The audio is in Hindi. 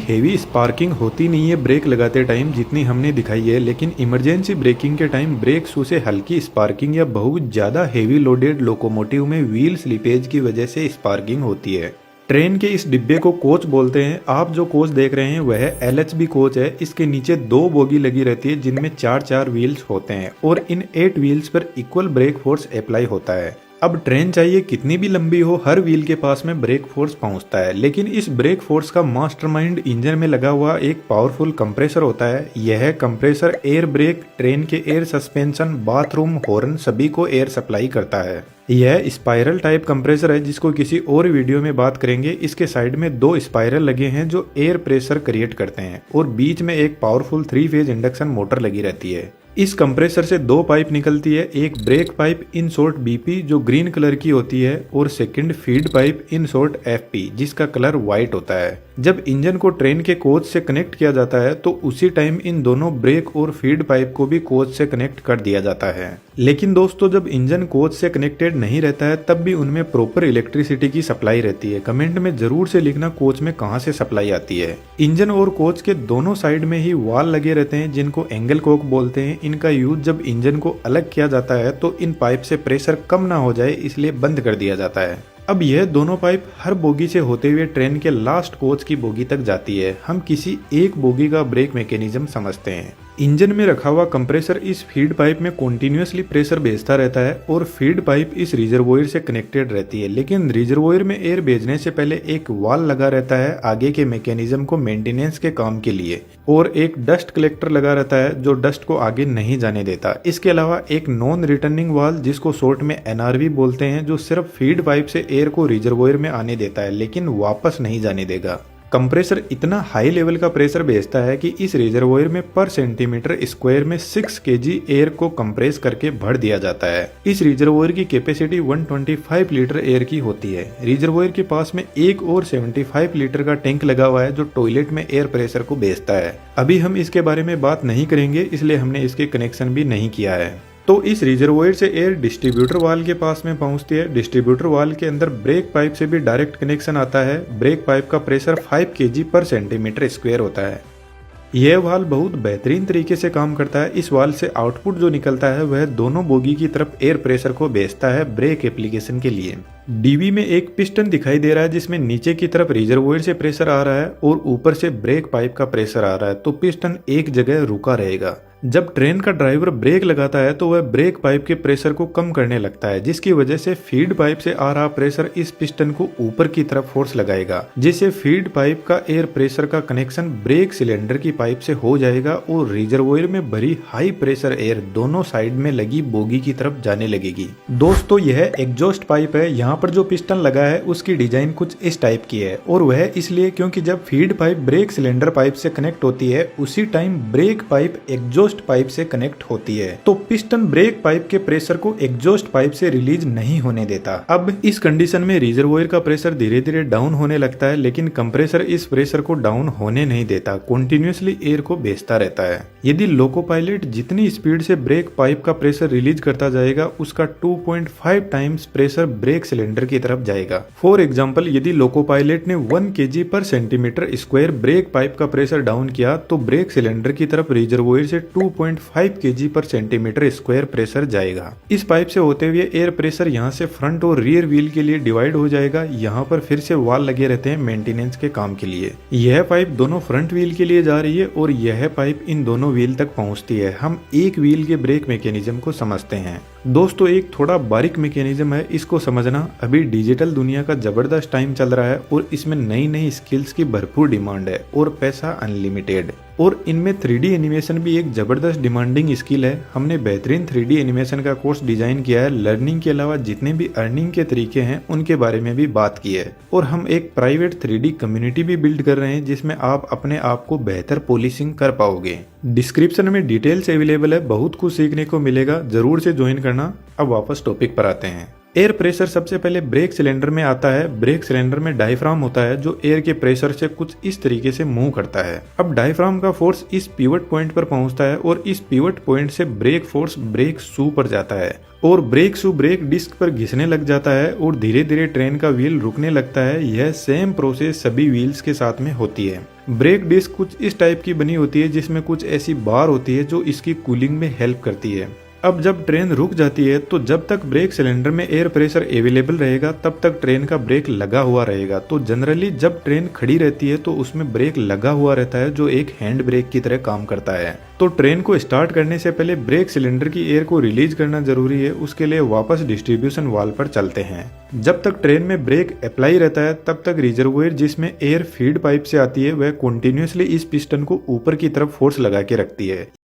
हेवी स्पार्किंग होती नहीं है ब्रेक लगाते टाइम जितनी हमने दिखाई है, लेकिन इमरजेंसी ब्रेकिंग के टाइम ब्रेक शू से हल्की स्पार्किंग या बहुत ज़्यादा हेवी लोडेड लोकोमोटिव में व्हील स्लिपेज की वजह से स्पार्किंग होती है। ट्रेन के इस डिब्बे को कोच बोलते हैं। आप जो कोच देख रहे हैं वह LHB कोच है। इसके नीचे 2 बोगी लगी रहती है जिनमें 4-4 व्हील्स होते हैं और इन 8 व्हील्स पर इक्वल ब्रेक फोर्स अप्लाई होता है। अब ट्रेन चाहिए कितनी भी लंबी हो, हर व्हील के पास में ब्रेक फोर्स पहुंचता है, लेकिन इस ब्रेक फोर्स का मास्टरमाइंड इंजन में लगा हुआ एक पावरफुल कंप्रेसर होता है। यह कंप्रेसर एयर ब्रेक, ट्रेन के एयर सस्पेंशन, बाथरूम, हॉर्न सभी को एयर सप्लाई करता है। यह स्पाइरल टाइप कंप्रेसर है जिसको किसी और वीडियो में बात करेंगे। इसके साइड में 2 स्पाइरल लगे हैं जो एयर प्रेशर क्रिएट करते हैं और बीच में एक पावरफुल 3 फेज इंडक्शन मोटर लगी रहती है। इस कंप्रेसर से 2 पाइप निकलती है, एक break pipe in short BP जो ग्रीन कलर की होती है और second feed pipe in short FP जिसका कलर व्हाइट होता है। जब इंजन को ट्रेन के कोच से कनेक्ट किया जाता है तो उसी टाइम इन दोनों ब्रेक और फीड पाइप को भी कोच से कनेक्ट कर दिया जाता है। लेकिन दोस्तों, जब इंजन कोच से कनेक्टेड नहीं रहता है तब भी उनमें प्रॉपर इलेक्ट्रिसिटी की सप्लाई रहती है। कमेंट में जरूर से लिखना कोच में कहां से सप्लाई आती है। इंजन और कोच के दोनों साइड में ही वाल लगे रहते हैं जिनको एंगल कोक बोलते हैं। इनका यूज जब इंजन को अलग किया जाता है तो इन पाइप से प्रेशर कम ना हो जाए इसलिए बंद कर दिया जाता है। अब यह दोनों पाइप हर बोगी से होते हुए ट्रेन के लास्ट कोच की बोगी तक जाती है। हम किसी एक बोगी का ब्रेक मैकेनिज्म समझते हैं। इंजन में रखा हुआ कंप्रेसर इस फीड पाइप में कॉन्टिन्यूसली प्रेशर भेजता रहता है और फीड पाइप इस रिजर्वोयर से कनेक्टेड रहती है, लेकिन रिजर्वोयर में एयर भेजने से पहले एक वाल लगा रहता है आगे के मैकेनिज्म को मेंटेनेंस के काम के लिए, और एक डस्ट कलेक्टर लगा रहता है जो डस्ट को आगे नहीं जाने देता। इसके अलावा एक नॉन रिटर्निंग वाल जिसको शॉर्ट में NRV बोलते हैं जो सिर्फ फीड पाइप से एयर को रिजर्वोयर में आने देता है लेकिन वापस नहीं जाने देगा। कंप्रेसर इतना हाई लेवल का प्रेशर भेजता है कि इस रिजर्वोयर में पर सेंटीमीटर स्क्वायर में 6 kg एयर को कंप्रेस करके भर दिया जाता है। इस रिजर्वोयर की कैपेसिटी 125 लीटर एयर की होती है। रिजर्वोयर के पास में एक और 75 लीटर का टैंक लगा हुआ है जो टॉयलेट में एयर प्रेशर को भेजता है। अभी हम इसके बारे में बात नहीं करेंगे इसलिए हमने इसके कनेक्शन भी नहीं किया है। तो इस रिजर्वोयर से एयर डिस्ट्रीब्यूटर वाल के पास में पहुंचती है। डिस्ट्रीब्यूटर वाल के अंदर ब्रेक पाइप से भी डायरेक्ट कनेक्शन आता है। ब्रेक पाइप का प्रेशर 5 kg पर सेंटीमीटर स्क्वायर होता है। यह वाल बहुत बेहतरीन तरीके से काम करता है। इस वाल से आउटपुट जो निकलता है वह दोनों बोगी की तरफ एयर प्रेशर को भेजता है ब्रेक एप्लीकेशन के लिए। DB में एक पिस्टन दिखाई दे रहा है जिसमें नीचे की तरफ रिजर्वोयर से प्रेशर आ रहा है और ऊपर से ब्रेक पाइप का प्रेशर आ रहा है, तो पिस्टन एक जगह रुका रहेगा। जब ट्रेन का ड्राइवर ब्रेक लगाता है तो वह ब्रेक पाइप के प्रेशर को कम करने लगता है, जिसकी वजह से फीड पाइप से आ रहा प्रेशर इस पिस्टन को ऊपर की तरफ फोर्स लगाएगा, जिससे फीड पाइप का एयर प्रेशर का कनेक्शन ब्रेक सिलेंडर की पाइप से हो जाएगा और रिजर्वोयर में भरी हाई प्रेशर एयर दोनों साइड में लगी बोगी की तरफ जाने लगेगी। दोस्तों, यह एग्जॉस्ट पाइप है। यहाँ पर जो पिस्टन लगा है उसकी डिजाइन कुछ इस टाइप की है और वह इसलिए क्योंकि जब feed pipe brake cylinder pipe से कनेक्ट होती है उसी time break pipe exhaust pipe से कनेक्ट होती है, तो पिस्टन ब्रेक पाइप के प्रेशर को एग्जॉस्ट पाइप से रिलीज नहीं होने देता। अब इस कंडीशन में रिजर्वोयर का प्रेशर धीरे धीरे डाउन होने लगता है, लेकिन कंप्रेसर इस प्रेशर को डाउन होने नहीं देता, कंटिन्यूअसली एयर को भेजता रहता है। यदि लोको पायलट जितनी स्पीड से ब्रेक पाइप का प्रेशर रिलीज करता जाएगा उसका 2.5 टाइम्स प्रेशर ब्रेक सिलेंडर की तरफ जाएगा। फॉर एग्जाम्पल, यदि लोको पायलट ने 1 kg पर सेंटीमीटर स्क्वायर ब्रेक पाइप का प्रेशर डाउन किया तो ब्रेक सिलेंडर की तरफ रिजर्वोयर से 2.5 kg पर सेंटीमीटर स्क्वायर प्रेशर जाएगा। इस पाइप से होते हुए एयर प्रेशर यहाँ से फ्रंट और रियर व्हील के लिए डिवाइड हो जाएगा। यहाँ पर फिर से वाल लगे रहते हैं मेंटेनेंस के काम के लिए। यह पाइप दोनों फ्रंट व्हील के लिए जा रही है और यह पाइप इन दोनों व्हील तक पहुंचती है। हम एक व्हील के ब्रेक मैकेनिज्म को समझते हैं। दोस्तों, एक थोड़ा बारीक मैकेनिज्म है, इसको समझना। अभी डिजिटल दुनिया का जबरदस्त टाइम चल रहा है और इसमें नई नई स्किल्स की भरपूर डिमांड है और पैसा अनलिमिटेड, और इनमें 3D एनिमेशन भी एक जबरदस्त डिमांडिंग स्किल है। हमने बेहतरीन 3D एनिमेशन का कोर्स डिजाइन किया है। लर्निंग के अलावा जितने भी अर्निंग के तरीके हैं उनके बारे में भी बात की है, और हम एक प्राइवेट 3D कम्युनिटी भी बिल्ड कर रहे हैं जिसमें आप अपने आप को बेहतर पॉलिशिंग कर पाओगे। डिस्क्रिप्शन में डिटेल्स अवेलेबल है, बहुत कुछ सीखने को मिलेगा, जरूर से ज्वाइन करना। अब वापस टॉपिक पर आते हैं। एयर प्रेशर सबसे पहले ब्रेक सिलेंडर में आता है। ब्रेक सिलेंडर में डायफ्राम होता है जो एयर के प्रेशर से कुछ इस तरीके से मूव करता है। अब डायफ्राम का फोर्स इस पिवट पॉइंट पर पहुंचता है और इस पिवट पॉइंट से ब्रेक फोर्स ब्रेक शू पर जाता है और ब्रेक शू ब्रेक डिस्क पर घिसने लग जाता है और धीरे धीरे ट्रेन का व्हील रुकने लगता है। यह सेम प्रोसेस सभी व्हील्स के साथ में होती है। ब्रेक डिस्क कुछ इस टाइप की बनी होती है जिसमें कुछ ऐसी बार होती है जो इसकी कूलिंग में हेल्प करती है। अब जब ट्रेन रुक जाती है तो जब तक ब्रेक सिलेंडर में एयर प्रेशर अवेलेबल रहेगा तब तक ट्रेन का ब्रेक लगा हुआ रहेगा। तो जनरली जब ट्रेन खड़ी रहती है तो उसमें ब्रेक लगा हुआ रहता है जो एक हैंड ब्रेक की तरह काम करता है। तो ट्रेन को स्टार्ट करने से पहले ब्रेक सिलेंडर की एयर को रिलीज करना जरूरी है। उसके लिए वापस डिस्ट्रीब्यूशन वाल्व पर चलते हैं। जब तक ट्रेन में ब्रेक अप्लाई रहता है तब तक रिजर्वोयर जिसमें एयर फीड पाइप से आती है वह कंटिन्यूअसली इस पिस्टन को ऊपर की तरफ फोर्स लगा के रखती है।